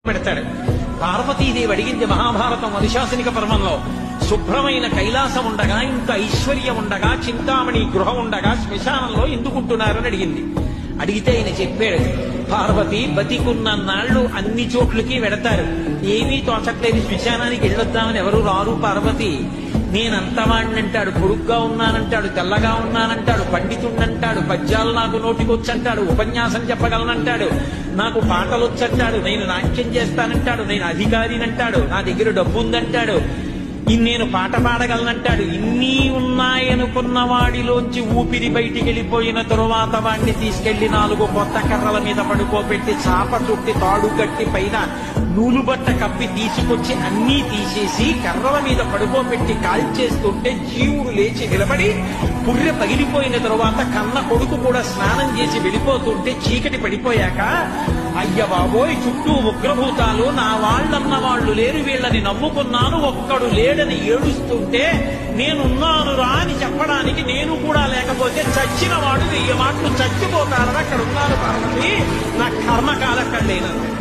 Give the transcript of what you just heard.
పెడతాడు. పార్వతీదేవి అడిగింది మహాభారతం అనుశాసనిక పర్వంలో, శుభ్రమైన కైలాసం ఉండగా, ఇంత ఐశ్వర్యం ఉండగా, చింతామణి గృహం ఉండగా శ్మశానంలో ఎందుకుంటున్నారని అడిగింది. అడిగితే ఆయన చెప్పాడు, పార్వతి బతికున్న నాళ్లు అన్ని చోట్లకి వెడతారు, ఏమీ తోచట్లేదు, శ్మశానానికి వెళ్ళొద్దామని ఎవరు రారు పార్వతి. నేనంతవాణ్ణంటాడు, పొడుగ్గా ఉన్నానంటాడు, తెల్లగా ఉన్నానంటాడు, పండితుణ్ణంటాడు, పద్యాలు నాకు నోటికొచ్చంటాడు, ఉపన్యాసం చెప్పగలనంటాడు, నాకు పాటలొచ్చంటాడు, నేను నాట్యం చేస్తానంటాడు, నేను అధికారినంటాడు, నా దగ్గర డబ్బు ఉందంటాడు, నేను పాట పాడగలనంటాడు. ఇన్ని ఉన్నాయనుకున్న వాడిలోంచి ఊపిరి బయటికి వెళ్ళిపోయిన తరువాత వాడిని తీసుకెళ్లి 4 కొత్త కర్రల మీద పడుకోబెట్టి చాప చుట్టి తాడు కట్టి పైన నూలుబట్ట కప్పి తీసుకొచ్చి అన్నీ తీసేసి కర్రల మీద పడుకోబెట్టి కాల్చేస్తుంటే జీవుడు లేచి నిలబడి పుర్రె పగిలిపోయిన తరువాత కన్న కొడుకు కూడా స్నానం చేసి వెళ్ళిపోతుంటే చీకటి పడిపోయాక, అయ్య బాబోయ్ చుట్టూ ఉగ్రభూతాలు, నా వాళ్ళన్న వాళ్ళు లేరు, వీళ్ళని నమ్ముకున్నాను, ఒక్కడు లేడని ఏడుస్తుంటే నేనున్నాను రా అని చెప్పడానికి నేను కూడా లేకపోతే చచ్చిన వాడు 1000 మాటలు చచ్చిపోతారని అక్కడ ఉన్నారు పార్వతి, నా కర్మ కాదక్కడ లేనంటే.